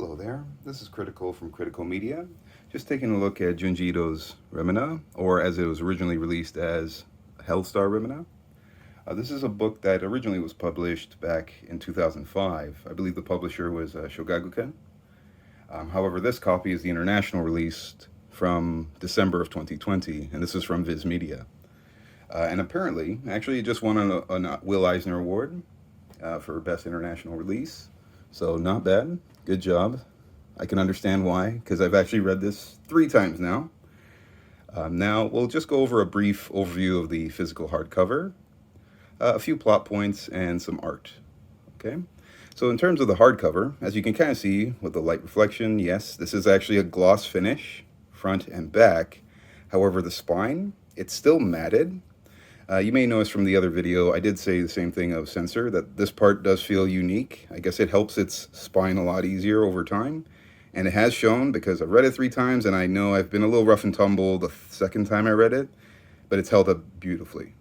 Hello there, this is Critical from Cridical Media. Just taking a look at Junji Remina, or as it was originally released as Hellstar Remina. This is a book that originally was published back in 2005. I believe the publisher was Shogakukan. However, this copy is the international release from December of 2020, and this is from Viz Media. And apparently, actually, it just won a Will Eisner Award for Best International Release. So, not bad. Good job. I can understand why, because I've actually read this 3 times now. Now, we'll just go over a brief overview of the physical hardcover, a few plot points, and some art. Okay? So, in terms of the hardcover, as you can kind of see with the light reflection, yes, this is actually a gloss finish, front and back. However, the spine, it's still matted. You may notice from the other video, I did say the same thing of Censor, that this part does feel unique. I guess it helps its spine a lot easier over time. And it has shown, because I've read it 3 times, and I know I've been a little rough and tumble the second time I read it, but it's held up beautifully.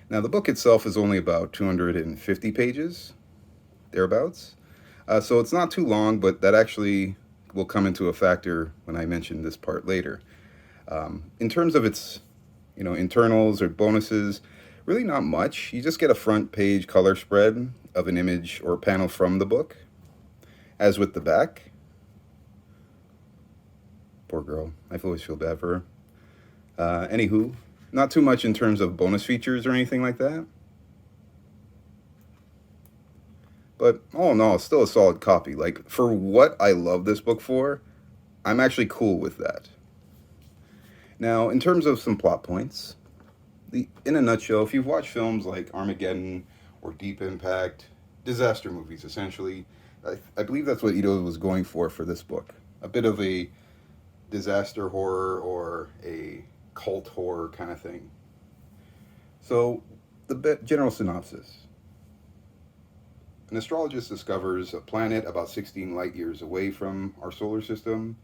Now, the book itself is only about 250 pages, thereabouts. So it's not too long, but that actually will come into a factor when I mention this part later. In terms of its internals or bonuses, really not much. You just get a front page color spread of an image or panel from the book. As with the back, poor girl, I always feel bad for her. Anywho, not too much in terms of bonus features or anything like that. But all in all, it's still a solid copy. Like, for what I love this book for, I'm actually cool with that. Now, in terms of some plot points, in a nutshell, if you've watched films like Armageddon or Deep Impact, disaster movies essentially, I believe that's what Ito was going for this book. A bit of a disaster horror or a cult horror kind of thing. So, the general synopsis. An astrologist discovers a planet about 16 light years away from our solar system,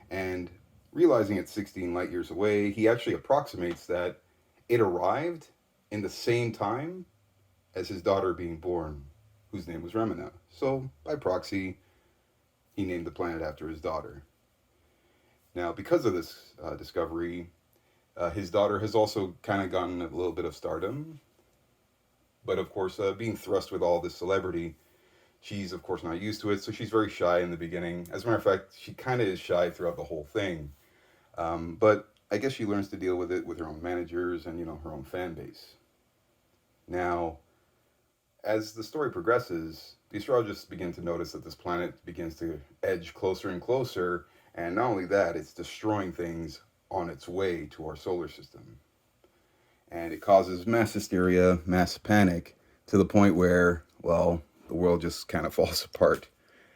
and realizing it's 16 light years away, he actually approximates that it arrived in the same time as his daughter being born, whose name was Remina. So, by proxy, he named the planet after his daughter. Now, because of this discovery, his daughter has also kind of gotten a little bit of stardom. But of course, being thrust with all this celebrity, she's of course not used to it, so she's very shy in the beginning. As a matter of fact, she kind of is shy throughout the whole thing. But I guess she learns to deal with it with her own managers and, her own fan base. Now, as the story progresses, the astrologists begin to notice that this planet begins to edge closer and closer, and not only that, it's destroying things on its way to our solar system. And it causes mass hysteria, mass panic, to the point where, well, the world just kind of falls apart.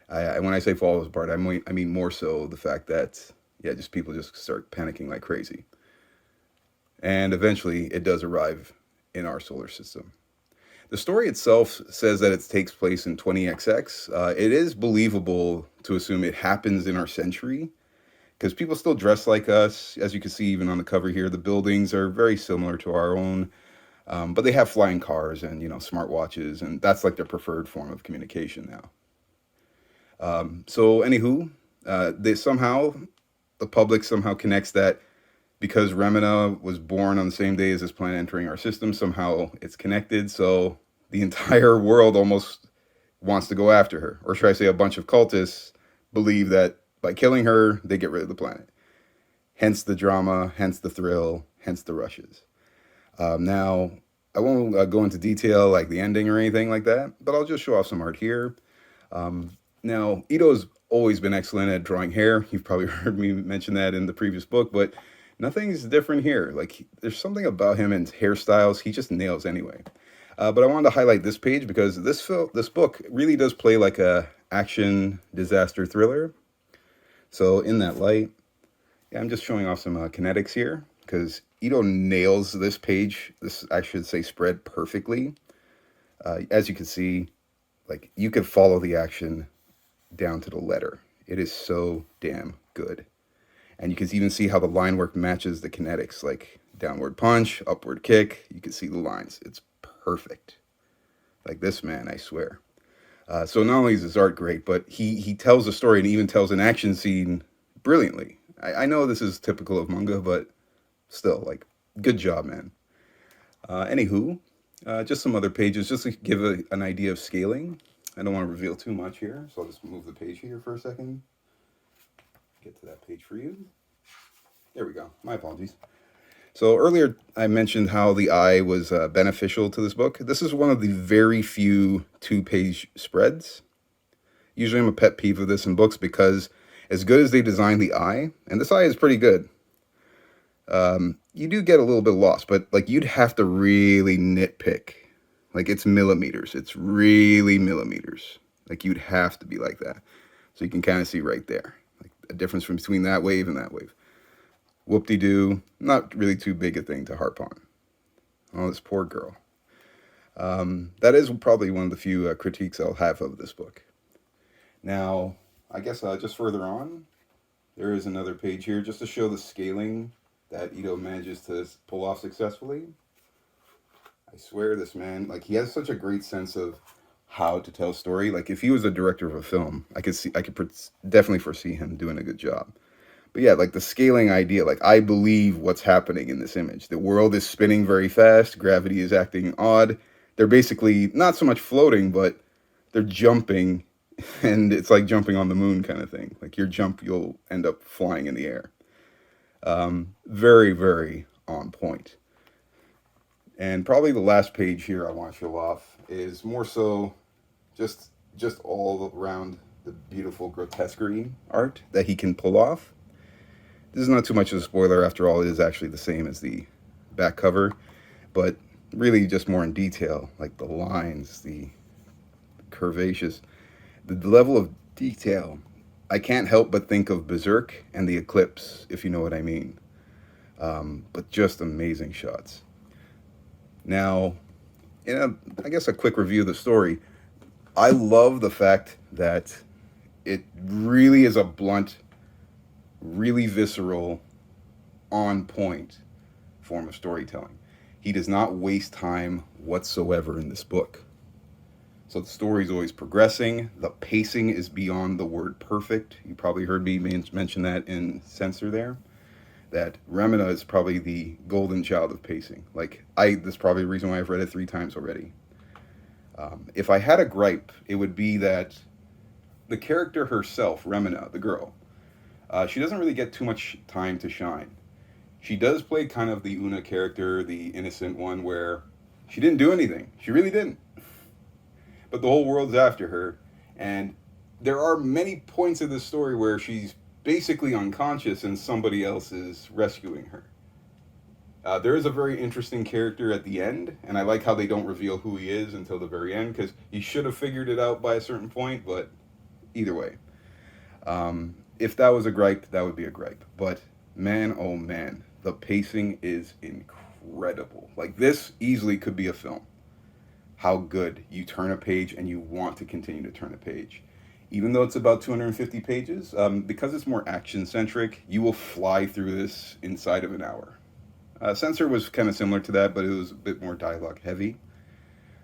When I say falls apart, I mean more so the fact that, just people just start panicking like crazy. And eventually, it does arrive in our solar system. The story itself says that it takes place in 20XX. It is believable to assume it happens in our century, because people still dress like us. As you can see, even on the cover here, the buildings are very similar to our own. But they have flying cars and, smartwatches, and that's like their preferred form of communication now. So, anywho, the public somehow connects that because Remina was born on the same day as this planet entering our system, somehow it's connected. So the entire world almost wants to go after her. Or should I say a bunch of cultists believe that by killing her, they get rid of the planet. Hence the drama, hence the thrill, hence the rushes. Now, I won't go into detail like the ending or anything like that, but I'll just show off some art here. Now, Ito's always been excellent at drawing hair. You've probably heard me mention that in the previous book, but nothing's different here. Like, there's something about him and hairstyles he just nails anyway. But I wanted to highlight this page because this book really does play like a action disaster thriller. So in that light, I'm just showing off some kinetics here because Ito nails this page, I should say spread perfectly. As you can see, like, you could follow the action down to the letter. It is so damn good. And you can even see how the line work matches the kinetics, like downward punch, upward kick. You can see the lines. It's perfect. Like this man, I swear. So not only is his art great, but he tells a story and even tells an action scene brilliantly. I know this is typical of manga, but still, like, good job, man. Anywho, just some other pages, just to give an idea of scaling. I don't want to reveal too much here, so I'll just move the page here for a second. Get to that page for you. There we go. My apologies. So earlier I mentioned how the eye was beneficial to this book. This is one of the very few two-page spreads. Usually I'm a pet peeve of this in books because as good as they design the eye, and this eye is pretty good, you do get a little bit lost, but like you'd have to really nitpick. Like it's millimeters. It's really millimeters. Like you'd have to be like that. So you can kind of see right there. Like a difference between that wave and that wave. Whoop-de-doo. Not really too big a thing to harp on. Oh, this poor girl. That is probably one of the few critiques I'll have of this book. Now, I guess just further on, there is another page here just to show the scaling that Ito manages to pull off successfully. I swear this man, like he has such a great sense of how to tell a story. Like if he was a director of a film, I could definitely foresee him doing a good job. But yeah, like the scaling idea, like I believe what's happening in this image. The world is spinning very fast. Gravity is acting odd. They're basically not so much floating, but they're jumping, and it's like jumping on the moon kind of thing. Like you'll end up flying in the air. Very, very on point. And probably the last page here I want to show off is more so just all around the beautiful grotesquerie art that he can pull off. This is not too much of a spoiler. After all, it is actually the same as the back cover, but really just more in detail, like the lines, the curvaceous, the level of detail. I can't help but think of Berserk and the Eclipse, if you know what I mean. But just amazing shots. Now, I guess a quick review of the story. I love the fact that it really is a blunt, really visceral, on point form of storytelling. He does not waste time whatsoever in this book. So the story is always progressing. The pacing is beyond the word perfect. You probably heard me mention that in Censor there. That Remina is probably the golden child of pacing. That's probably the reason why I've read it 3 times already. If I had a gripe, it would be that the character herself, Remina, the girl, she doesn't really get too much time to shine. She does play kind of the Una character, the innocent one, where she didn't do anything. She really didn't. But the whole world's after her, and there are many points of the story where she's basically unconscious and somebody else is rescuing her. There is a very interesting character at the end, and I like how they don't reveal who he is until the very end, because you should have figured it out by a certain point, but either way. If that was a gripe, that would be a gripe. But man, oh man, the pacing is incredible. Like this easily could be a film. How good. You turn a page and you want to continue to turn a page. Even though it's about 250 pages, because it's more action-centric, you will fly through this inside of an hour. Censor was kind of similar to that, but it was a bit more dialogue-heavy.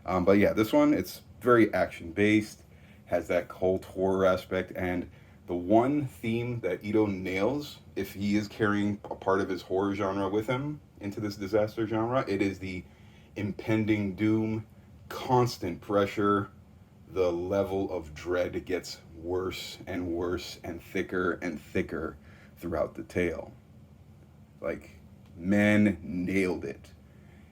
But yeah, this one, it's very action-based, has that cult horror aspect, and the one theme that Ito nails, if he is carrying a part of his horror genre with him into this disaster genre, it is the impending doom, constant pressure. The level of dread gets worse and worse and thicker throughout the tale. Like, man nailed it.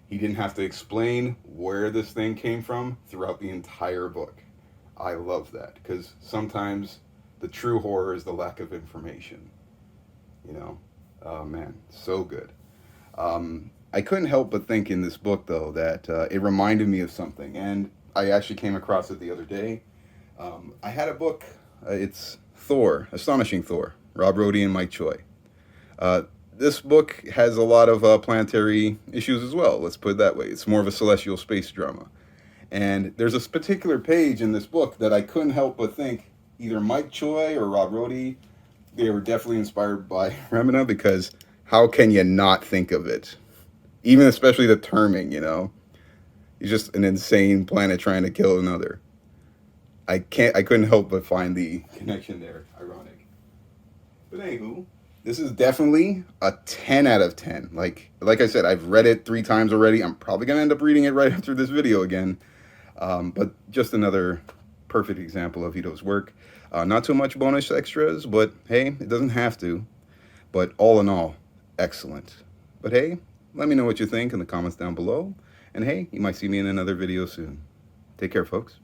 He didn't have to explain where this thing came from throughout the entire book. I love that, because sometimes the true horror is the lack of information. You know? Oh man, so good. I couldn't help but think in this book, though, that it reminded me of something, and I actually came across it the other day. I had a book. It's Thor, Astonishing Thor, Rob Rhodey and Mike Choi. This book has a lot of planetary issues as well, let's put it that way. It's more of a celestial space drama. And there's a particular page in this book that I couldn't help but think either Mike Choi or Rob Rhodey, they were definitely inspired by Remina, because how can you not think of it? Even especially the terming, you know? He's just an insane planet trying to kill another. I couldn't help but find the connection there. Ironic. But anywho, this is definitely a 10 out of 10. Like I said, I've read it 3 times already. I'm probably going to end up reading it right after this video again. But just another perfect example of Ito's work. Not too much bonus extras, but hey, it doesn't have to. But all in all, excellent. But hey, let me know what you think in the comments down below. And hey, you might see me in another video soon. Take care, folks.